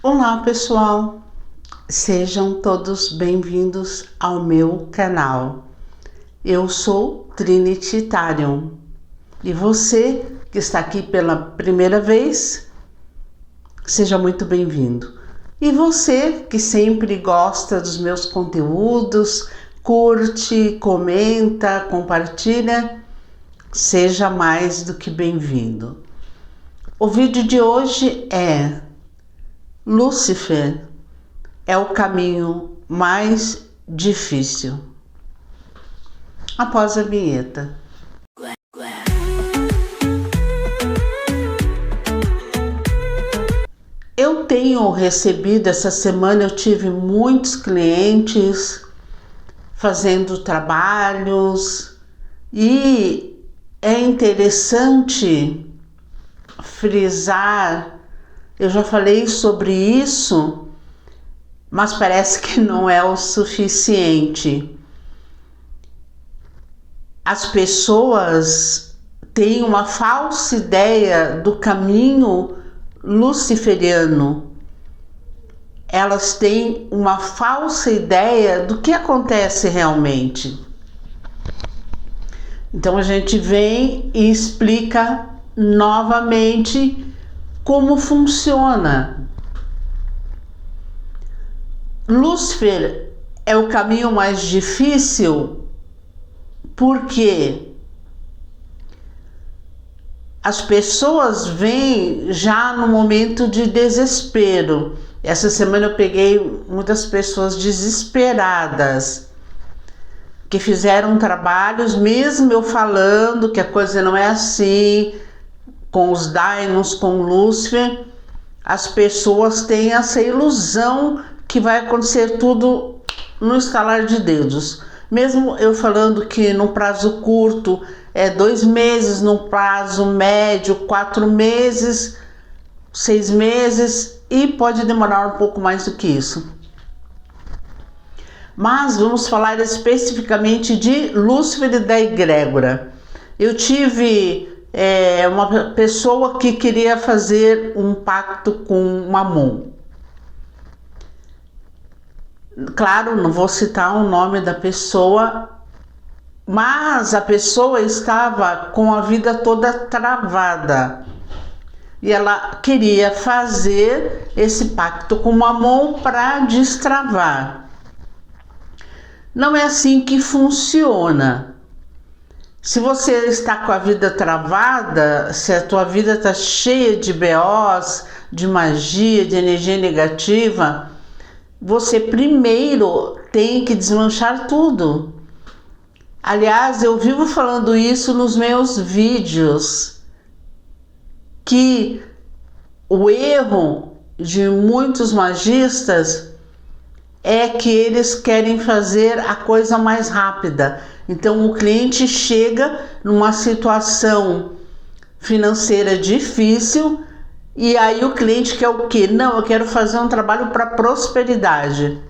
Olá pessoal, sejam todos bem-vindos ao meu canal. Eu sou Trinity Tarion e você que está aqui pela primeira vez, seja muito bem-vindo. E você que sempre gosta dos meus conteúdos, curte, comenta, compartilha, seja mais do que bem-vindo. O vídeo de hoje é: Lúcifer é o caminho mais difícil. Após a vinheta. Eu tenho recebido, essa semana eu tive muitos clientes fazendo trabalhos e é interessante frisar. Eu já falei sobre isso, mas parece que não é o suficiente. As pessoas têm uma falsa ideia do caminho luciferiano. Elas têm uma falsa ideia do que acontece realmente. Então a gente vem e explica novamente como funciona. Lúcifer é o caminho mais difícil porque as pessoas vêm já no momento de desespero. Essa semana eu peguei muitas pessoas desesperadas que fizeram trabalhos, mesmo eu falando que a coisa não é assim, com os Daimons, com Lúcifer, as pessoas têm essa ilusão que vai acontecer tudo no estalar de dedos. Mesmo eu falando que no prazo curto é 2 meses, no prazo médio 4 meses, 6 meses e pode demorar um pouco mais do que isso. Mas vamos falar especificamente de Lúcifer e da egrégora. Eu tive uma pessoa que queria fazer um pacto com Mamon. Claro, não vou citar o nome da pessoa, mas a pessoa estava com a vida toda travada e ela queria fazer esse pacto com Mamon para destravar. Não é assim que funciona. Se você está com a vida travada, se a tua vida está cheia de BOs, de magia, de energia negativa, você primeiro tem que desmanchar tudo. Aliás, eu vivo falando isso nos meus vídeos, que o erro de muitos magistas é que eles querem fazer a coisa mais rápida. Então o cliente chega numa situação financeira difícil e aí o cliente quer o quê? Não, eu quero fazer um trabalho para prosperidade.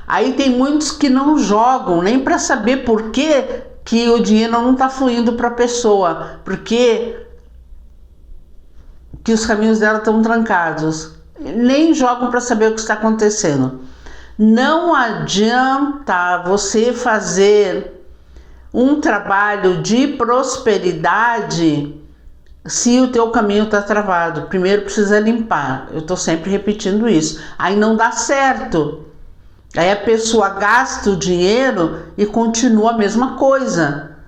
Aí tem muitos que não jogam nem para saber por que o dinheiro não está fluindo para a pessoa, porque que os caminhos dela estão trancados. Nem jogam para saber o que está acontecendo. Não adianta você fazer um trabalho de prosperidade se o teu caminho está travado. Primeiro precisa limpar. Eu estou sempre repetindo isso. Aí não dá certo. Aí a pessoa gasta o dinheiro e continua a mesma coisa.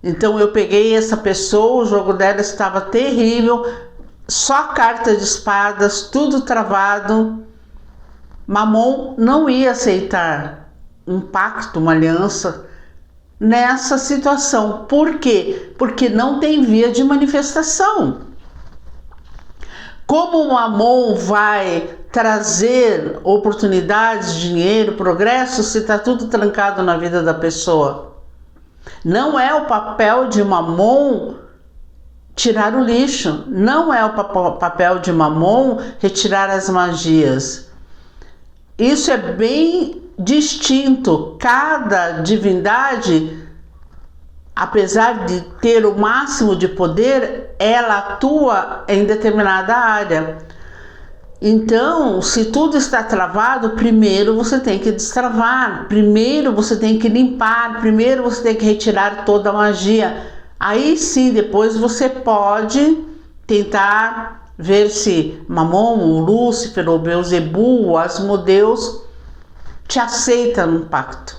Então eu peguei essa pessoa, o jogo dela estava terrível, só carta de espadas, tudo travado. Mamon não ia aceitar um pacto, uma aliança nessa situação. Por quê? Porque não tem via de manifestação. Como o Mamon vai trazer oportunidades, dinheiro, progresso, se está tudo trancado na vida da pessoa? Não é o papel de Mamon tirar o lixo, não é o papel de Mamon retirar as magias. Isso é bem distinto. Cada divindade, apesar de ter o máximo de poder, ela atua em determinada área. Então, se tudo está travado, primeiro você tem que destravar, primeiro você tem que limpar, primeiro você tem que retirar toda a magia. Aí sim, depois você pode tentar ver se Mamon, ou Lúcifer, ou Beelzebul, ou Asmodeus te aceita num pacto.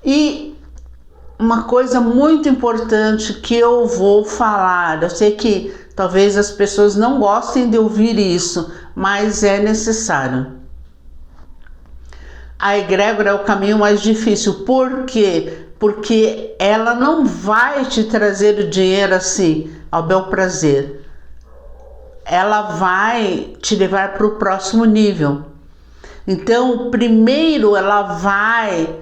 E uma coisa muito importante que eu vou falar, eu sei que talvez as pessoas não gostem de ouvir isso, mas é necessário. A egrégora é o caminho mais difícil. Por quê? Porque ela não vai te trazer o dinheiro assim, ao bel prazer. Ela vai te levar para o próximo nível. Então, primeiro ela vai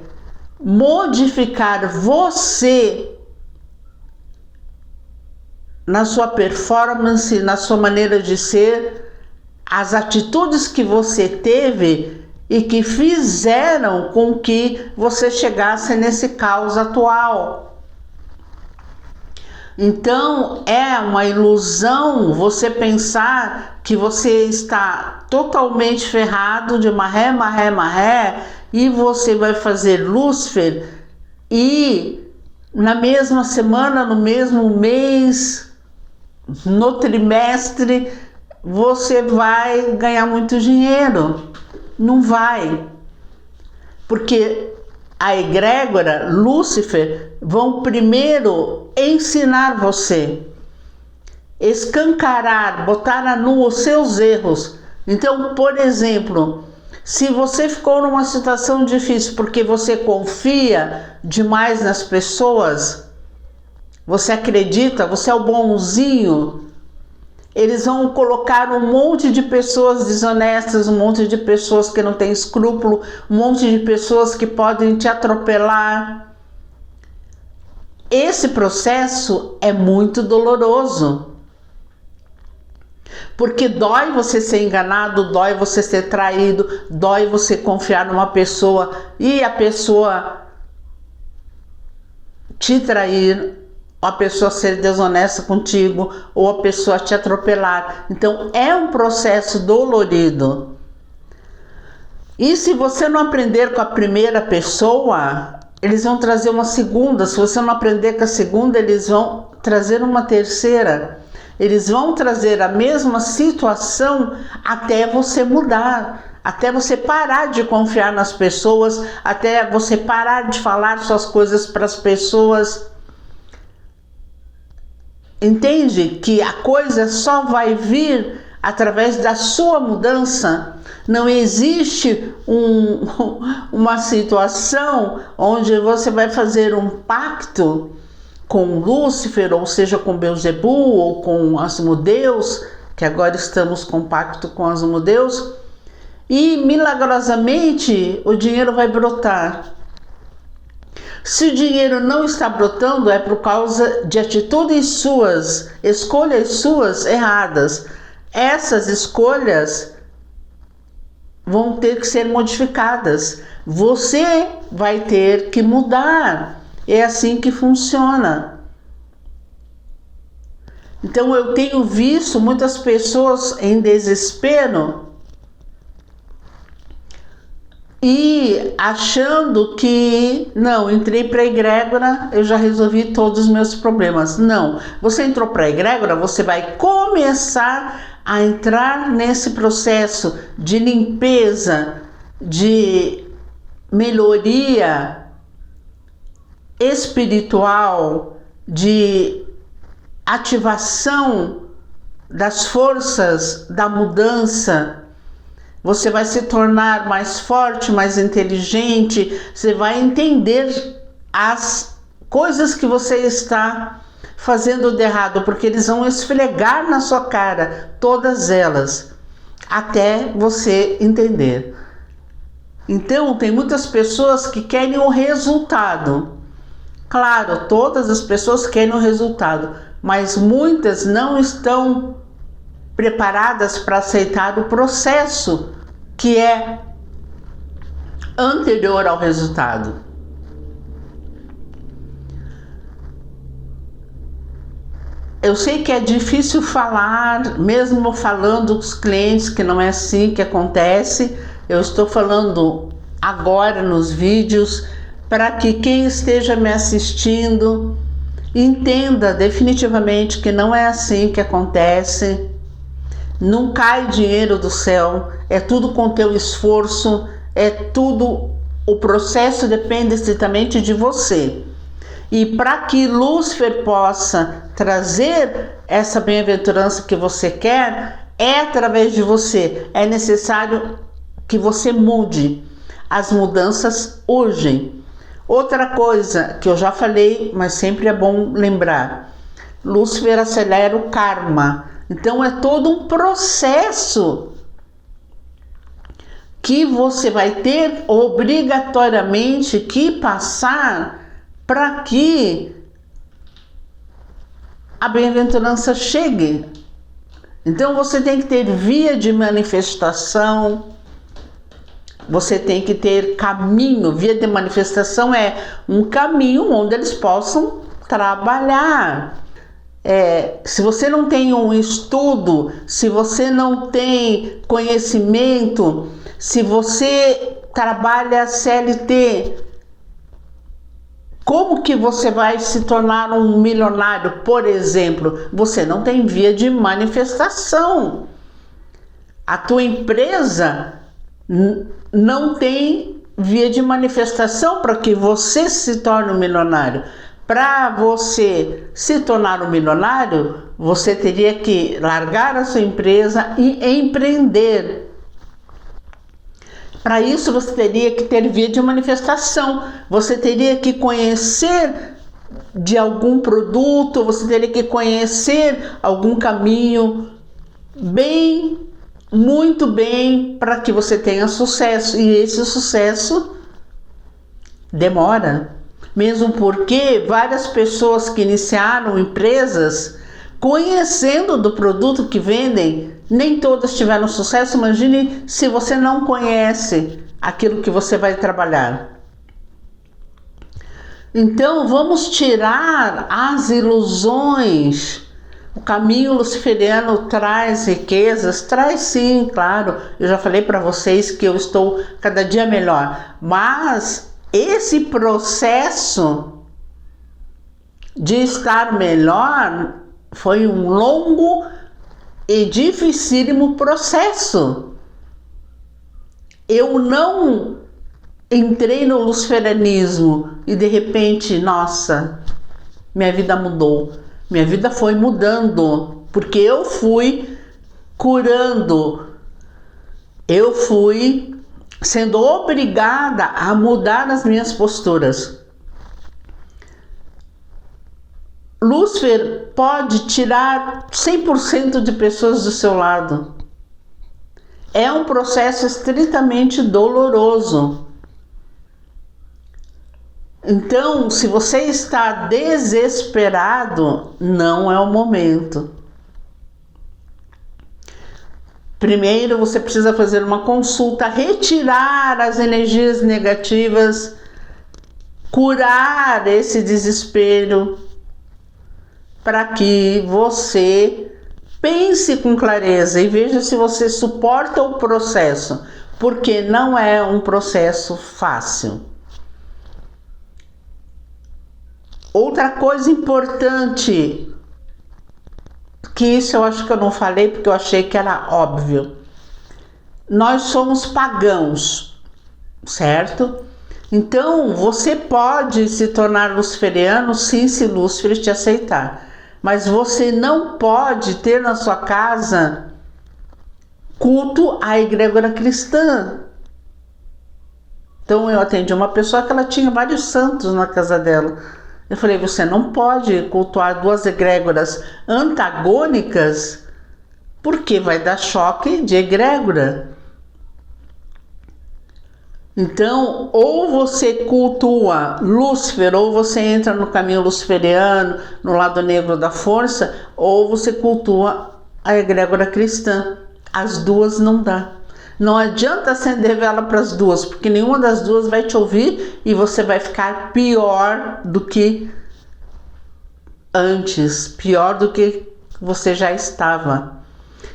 modificar você na sua performance, na sua maneira de ser, as atitudes que você teve e que fizeram com que você chegasse nesse caos atual. Então é uma ilusão você pensar que você está totalmente ferrado de maré, maré, maré e você vai fazer Lúcifer e na mesma semana, no mesmo mês, no trimestre, você vai ganhar muito dinheiro. Não vai. Porque a egrégora, Lúcifer, vão primeiro ensinar você, escancarar, botar a nu os seus erros. Então, por exemplo, se você ficou numa situação difícil porque você confia demais nas pessoas, você acredita, você é o bonzinho, eles vão colocar um monte de pessoas desonestas, um monte de pessoas que não têm escrúpulo, um monte de pessoas que podem te atropelar. Esse processo é muito doloroso. Porque dói você ser enganado, dói você ser traído, dói você confiar numa pessoa e a pessoa te trair, a pessoa ser desonesta contigo ou a pessoa te atropelar. Então é um processo dolorido. E se você não aprender com a primeira pessoa, eles vão trazer uma segunda. Se você não aprender com a segunda, eles vão trazer uma terceira. Eles vão trazer a mesma situação até você mudar, até você parar de confiar nas pessoas, até você parar de falar suas coisas para as pessoas. Entende que a coisa só vai vir através da sua mudança. Não existe uma situação onde você vai fazer um pacto com Lúcifer, ou seja, com Beelzebul, ou com Asmodeus, que agora estamos com pacto com Asmodeus, e milagrosamente o dinheiro vai brotar. Se o dinheiro não está brotando, é por causa de atitudes suas, escolhas suas erradas. Essas escolhas vão ter que ser modificadas. Você vai ter que mudar. É assim que funciona. Então eu tenho visto muitas pessoas em desespero e achando que, não, entrei para a egrégora, eu já resolvi todos os meus problemas. Não, você entrou para a egrégora, você vai começar a entrar nesse processo de limpeza, de melhoria espiritual, de ativação das forças da mudança. Você vai se tornar mais forte, mais inteligente, você vai entender as coisas que você está fazendo de errado, porque eles vão esfregar na sua cara todas elas, até você entender. Então, tem muitas pessoas que querem o resultado. Claro, todas as pessoas querem o resultado, mas muitas não estão preparadas para aceitar o processo que é anterior ao resultado. Eu sei que é difícil falar, mesmo falando com os clientes, que não é assim que acontece. Eu estou falando agora nos vídeos para que quem esteja me assistindo entenda definitivamente que não é assim que acontece. Não cai dinheiro do céu, é tudo com teu esforço, é tudo, o processo depende estritamente de você. E para que Lúcifer possa trazer essa bem-aventurança que você quer, é através de você. É necessário que você mude. As mudanças urgem. Outra coisa que eu já falei, mas sempre é bom lembrar: Lúcifer acelera o karma. Então é todo um processo que você vai ter obrigatoriamente que passar para que a bem-aventurança chegue. Então você tem que ter via de manifestação, você tem que ter caminho. Via de manifestação é um caminho onde eles possam trabalhar. Se você não tem um estudo, se você não tem conhecimento, se você trabalha CLT, como que você vai se tornar um milionário, por exemplo? Você não tem via de manifestação. A tua empresa não tem via de manifestação para que você se torne um milionário. Para você se tornar um milionário, você teria que largar a sua empresa e empreender. Para isso você teria que ter via de manifestação, você teria que conhecer de algum produto, você teria que conhecer algum caminho muito bem, para que você tenha sucesso. E esse sucesso demora. Mesmo porque várias pessoas que iniciaram empresas conhecendo do produto que vendem, nem todas tiveram sucesso. Imagine se você não conhece aquilo que você vai trabalhar. Então vamos tirar as ilusões. O caminho luciferiano traz riquezas? Traz sim, claro. Eu já falei para vocês que eu estou cada dia melhor. Mas esse processo de estar melhor foi um longo e dificílimo processo. Eu não entrei no luciferianismo e de repente, nossa, minha vida mudou. Minha vida foi mudando, porque eu fui curando, eu fui sendo obrigada a mudar as minhas posturas. Lúcifer pode tirar 100% de pessoas do seu lado. É um processo estritamente doloroso. Então, se você está desesperado, não é o momento. Primeiro, você precisa fazer uma consulta, retirar as energias negativas, curar esse desespero, para que você pense com clareza e veja se você suporta o processo, porque não é um processo fácil. Outra coisa importante, que isso eu acho que eu não falei porque eu achei que era óbvio. Nós somos pagãos, certo? Então você pode se tornar luciferiano sim, se Lúcifer te aceitar. Mas você não pode ter na sua casa culto à egrégora cristã. Então eu atendi uma pessoa que ela tinha vários santos na casa dela. Eu falei, você não pode cultuar duas egrégoras antagônicas, porque vai dar choque de egrégora. Então, ou você cultua Lúcifer, ou você entra no caminho luciferiano, no lado negro da força, ou você cultua a egrégora cristã. As duas não dá. Não adianta acender vela para as duas, porque nenhuma das duas vai te ouvir e você vai ficar pior do que antes, pior do que você já estava.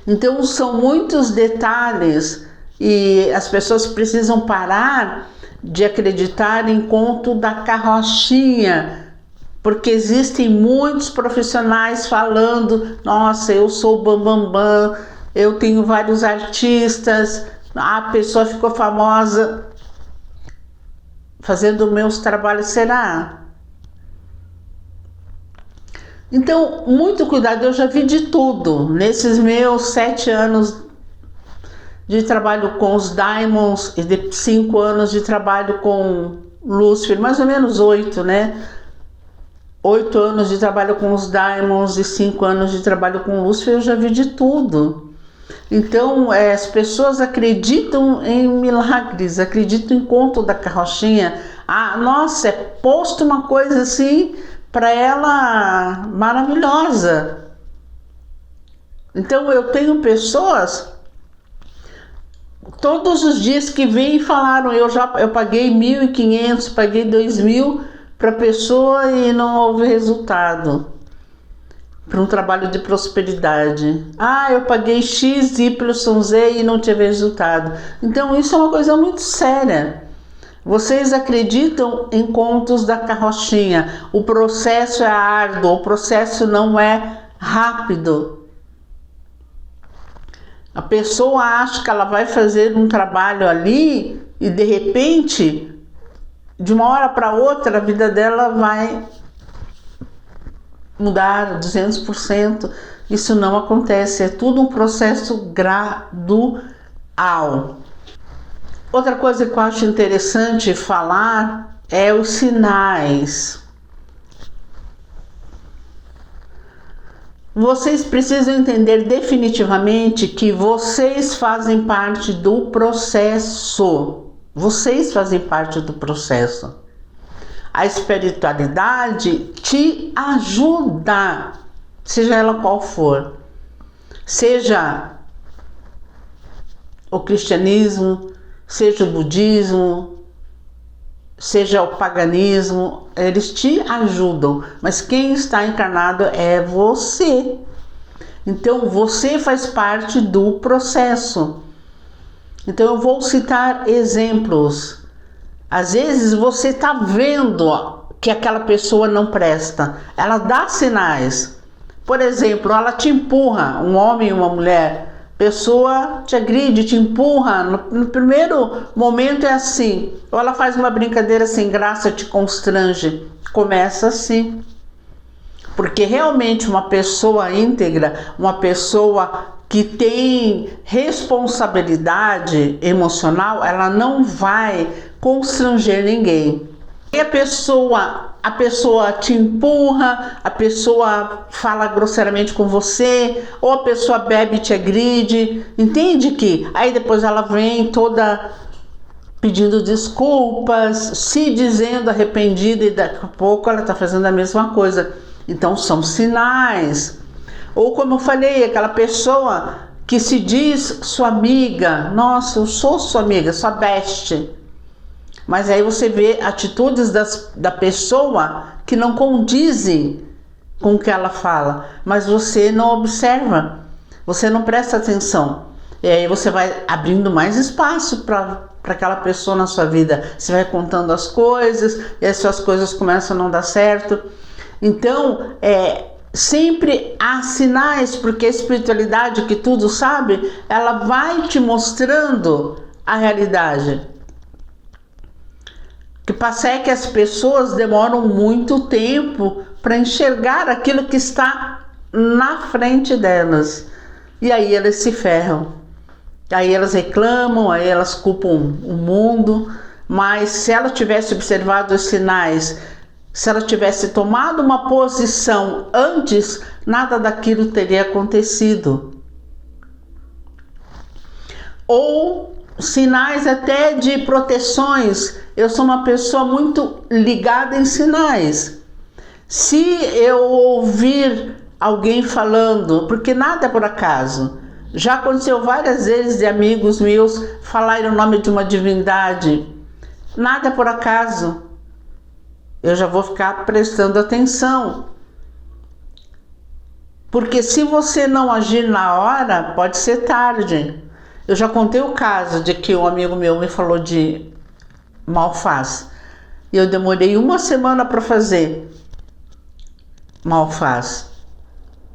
Então são muitos detalhes e as pessoas precisam parar de acreditar em conto da carrochinha, porque existem muitos profissionais falando: nossa, eu sou o bambambam, eu tenho vários artistas, a pessoa ficou famosa fazendo meus trabalhos. Será? Então, muito cuidado. Eu já vi de tudo nesses meus 7 anos de trabalho com os Diamonds e de 5 anos de trabalho com Lúcifer, mais ou menos 8, né? 8 anos de trabalho com os Diamonds e 5 anos de trabalho com Lúcifer, eu já vi de tudo. Então, as pessoas acreditam em milagres, acreditam em conto da carrochinha. Ah, nossa, é posto uma coisa assim para ela maravilhosa. Então, eu tenho pessoas todos os dias que vêm e falaram: eu paguei 1.500, paguei 2.000 para a pessoa e não houve resultado. Para um trabalho de prosperidade. Ah, eu paguei X, Y, Z e não tive resultado. Então isso é uma coisa muito séria. Vocês acreditam em contos da carrochinha. O processo é árduo, o processo não é rápido. A pessoa acha que ela vai fazer um trabalho ali e de repente, de uma hora para outra, a vida dela vai mudar 200%. Isso não acontece, é tudo um processo gradual. Outra coisa que eu acho interessante falar é os sinais. Vocês precisam entender definitivamente que vocês fazem parte do processo. Vocês fazem parte do processo. A espiritualidade te ajuda, seja ela qual for. Seja o cristianismo, seja o budismo, seja o paganismo, eles te ajudam. Mas quem está encarnado é você. Então você faz parte do processo. Então eu vou citar exemplos. Às vezes você está vendo que aquela pessoa não presta. Ela dá sinais. Por exemplo, ela te empurra, um homem e uma mulher. Pessoa te agride, te empurra. No primeiro momento é assim. Ou ela faz uma brincadeira sem graça, te constrange. Começa assim. Porque realmente uma pessoa íntegra, uma pessoa que tem responsabilidade emocional, ela não vai constranger ninguém. E a pessoa te empurra, a pessoa fala grosseiramente com você, ou a pessoa bebe e te agride, entende que aí depois ela vem toda pedindo desculpas, se dizendo arrependida, e daqui a pouco ela está fazendo a mesma coisa. Então são sinais. Ou como eu falei, aquela pessoa que se diz sua amiga, nossa, eu sou sua amiga, sua best. Mas aí você vê atitudes da pessoa que não condizem com o que ela fala, mas você não observa, você não presta atenção. E aí você vai abrindo mais espaço para aquela pessoa na sua vida. Você vai contando as coisas e as suas coisas começam a não dar certo. Então, sempre há sinais, porque a espiritualidade, que tudo sabe, ela vai te mostrando a realidade. O que passa é que as pessoas demoram muito tempo para enxergar aquilo que está na frente delas. E aí elas se ferram. Aí elas reclamam, aí elas culpam o mundo. Mas se ela tivesse observado os sinais, se ela tivesse tomado uma posição antes, nada daquilo teria acontecido. Ou sinais até de proteções. Eu sou uma pessoa muito ligada em sinais. Se eu ouvir alguém falando, porque nada é por acaso. Já aconteceu várias vezes de amigos meus falarem o nome de uma divindade. Nada é por acaso. Eu já vou ficar prestando atenção. Porque se você não agir na hora, pode ser tarde. Eu já contei o caso de que um amigo meu me falou de uma alface. E eu demorei 1 semana para fazer uma alface.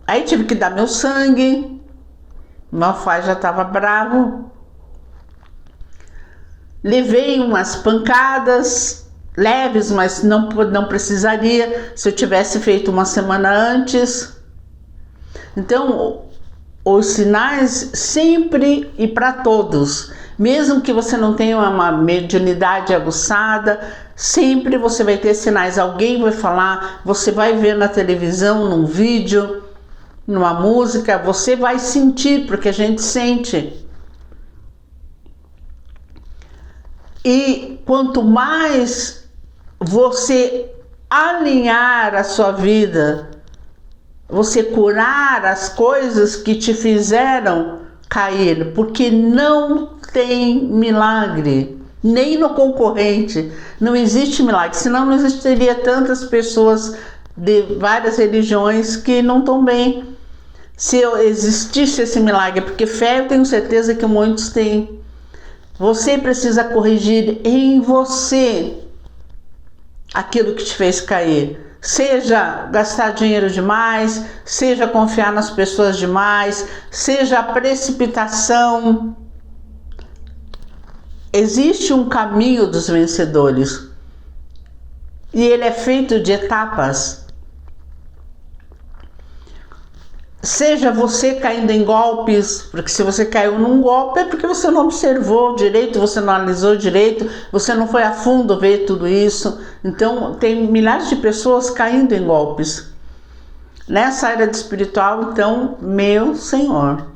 Aí tive que dar meu sangue. O meu alface já estava bravo. Levei umas pancadas leves, mas não precisaria se eu tivesse feito 1 semana antes. Então, os sinais sempre e para todos, mesmo que você não tenha uma mediunidade aguçada, sempre você vai ter sinais. Alguém vai falar, você vai ver na televisão, num vídeo, numa música, você vai sentir, porque a gente sente. E quanto mais você alinhar a sua vida, você curar as coisas que te fizeram cair, porque não tem milagre, nem no concorrente, não existe milagre, senão não existiria tantas pessoas de várias religiões que não estão bem. Se existisse esse milagre, porque fé eu tenho certeza que muitos têm. Você precisa corrigir em você aquilo que te fez cair. Seja gastar dinheiro demais, seja confiar nas pessoas demais, seja a precipitação. Existe um caminho dos vencedores e ele é feito de etapas. Seja você caindo em golpes, porque se você caiu num golpe é porque você não observou direito, você não analisou direito, você não foi a fundo ver tudo isso. Então tem milhares de pessoas caindo em golpes. Nessa área de espiritual, então, meu Senhor,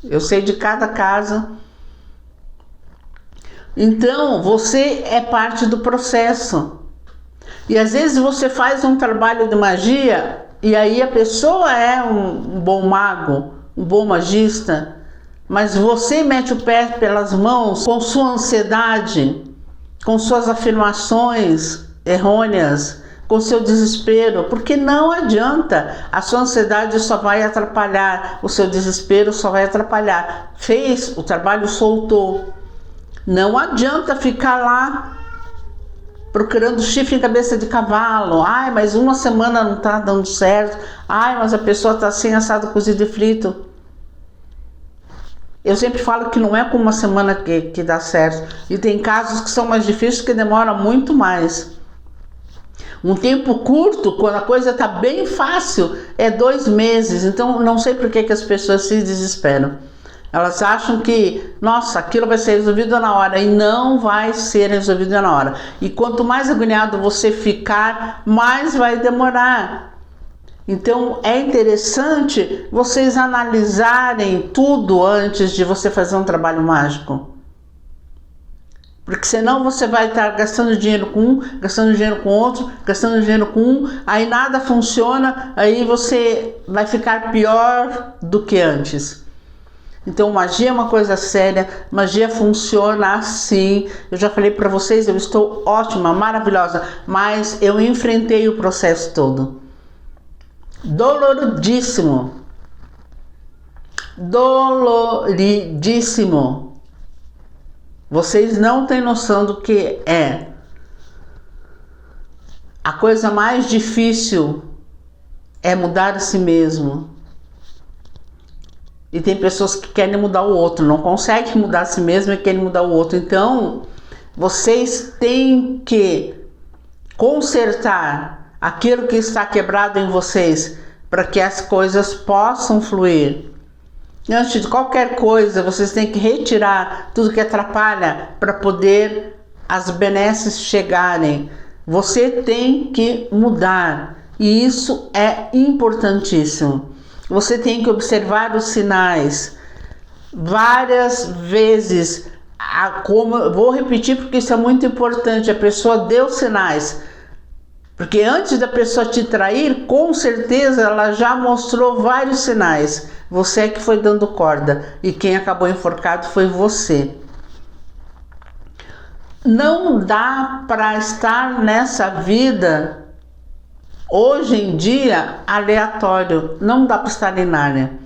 eu sei de cada caso. Então você é parte do processo. E às vezes você faz um trabalho de magia e aí a pessoa é um bom mago, um bom magista, mas você mete o pé pelas mãos com sua ansiedade, com suas afirmações errôneas, com seu desespero, porque não adianta, a sua ansiedade só vai atrapalhar, o seu desespero só vai atrapalhar. Fez, o trabalho soltou. Não adianta ficar lá procurando chifre em cabeça de cavalo. Ai, mas 1 semana não tá dando certo. Ai, mas a pessoa tá sem assado, cozido e frito. Eu sempre falo que não é com 1 semana que dá certo. E tem casos que são mais difíceis, que demoram muito mais. Um tempo curto, quando a coisa tá bem fácil, é 2 meses. Então, não sei por que as pessoas se desesperam. Elas acham que, nossa, aquilo vai ser resolvido na hora, e não vai ser resolvido na hora. E quanto mais agoniado você ficar, mais vai demorar. Então é interessante vocês analisarem tudo antes de você fazer um trabalho mágico. Porque senão você vai estar gastando dinheiro com um, gastando dinheiro com outro, gastando dinheiro com um, aí nada funciona, aí você vai ficar pior do que antes. Então magia é uma coisa séria, magia funciona assim. Eu já falei para vocês, eu estou ótima, maravilhosa, mas eu enfrentei o processo todo. Doloridíssimo. Doloridíssimo. Vocês não têm noção do que é. A coisa mais difícil é mudar a si mesmo. E tem pessoas que querem mudar o outro, não conseguem mudar a si mesmo e querem mudar o outro. Então, vocês têm que consertar aquilo que está quebrado em vocês para que as coisas possam fluir. Antes de qualquer coisa, vocês têm que retirar tudo que atrapalha para poder as benesses chegarem. Você tem que mudar e isso é importantíssimo. Você tem que observar os sinais várias vezes. Vou repetir porque isso é muito importante. A pessoa deu sinais, porque antes da pessoa te trair, com certeza ela já mostrou vários sinais. Você é que foi dando corda e quem acabou enforcado foi você. Não dá para estar nessa vida Hoje em dia, aleatório, não dá para estar binária.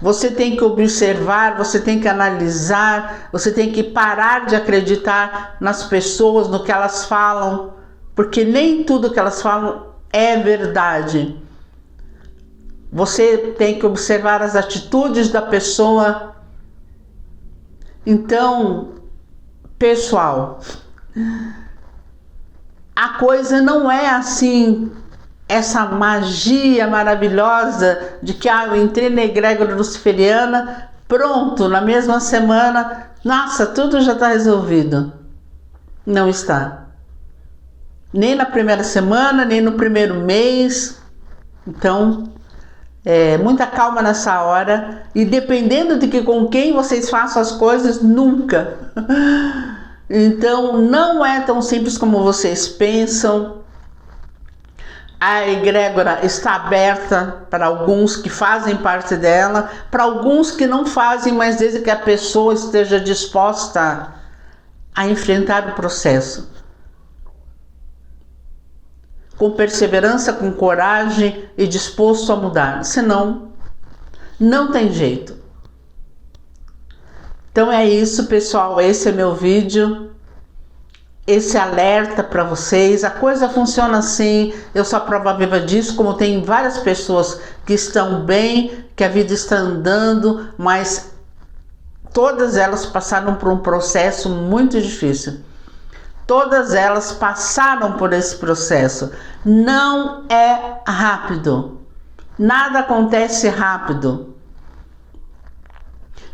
Você tem que observar, você tem que analisar, você tem que parar de acreditar nas pessoas, no que elas falam, porque nem tudo que elas falam é verdade. Você tem que observar as atitudes da pessoa. Então, pessoal, a coisa não é assim, essa magia maravilhosa de que eu entrei na egrégora luciferiana, pronto, na mesma semana, nossa, tudo já está resolvido. Não está. Nem na primeira semana, nem no primeiro mês. Então, muita calma nessa hora. E dependendo de com quem vocês façam as coisas, nunca. Então, não é tão simples como vocês pensam. A egrégora está aberta para alguns que fazem parte dela, para alguns que não fazem, mas desde que a pessoa esteja disposta a enfrentar o processo. Com perseverança, com coragem e disposto a mudar. Senão, não tem jeito. Então é isso, pessoal. Esse é meu vídeo. Esse alerta para vocês. A coisa funciona assim. Eu sou a prova viva disso, como tem várias pessoas que estão bem, que a vida está andando, mas todas elas passaram por um processo muito difícil. Todas elas passaram por esse processo. Não é rápido. Nada acontece rápido.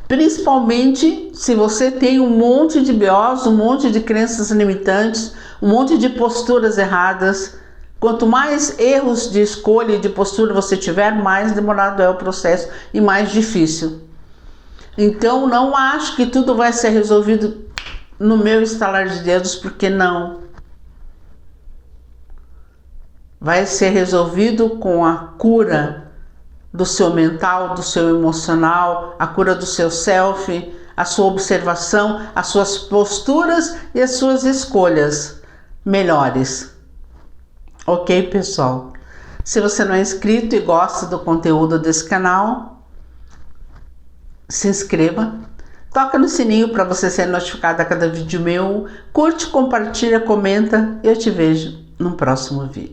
Principalmente se você tem um monte de BOs, um monte de crenças limitantes, um monte de posturas erradas. Quanto mais erros de escolha e de postura você tiver, mais demorado é o processo e mais difícil. Então não acho que tudo vai ser resolvido no meu estalar de dedos, porque não. Vai ser resolvido com a cura do seu mental, do seu emocional, a cura do seu self, a sua observação, as suas posturas e as suas escolhas melhores. Ok, pessoal? Se você não é inscrito e gosta do conteúdo desse canal, se inscreva. Toca no sininho para você ser notificado a cada vídeo meu. Curte, compartilha, comenta. Eu te vejo no próximo vídeo.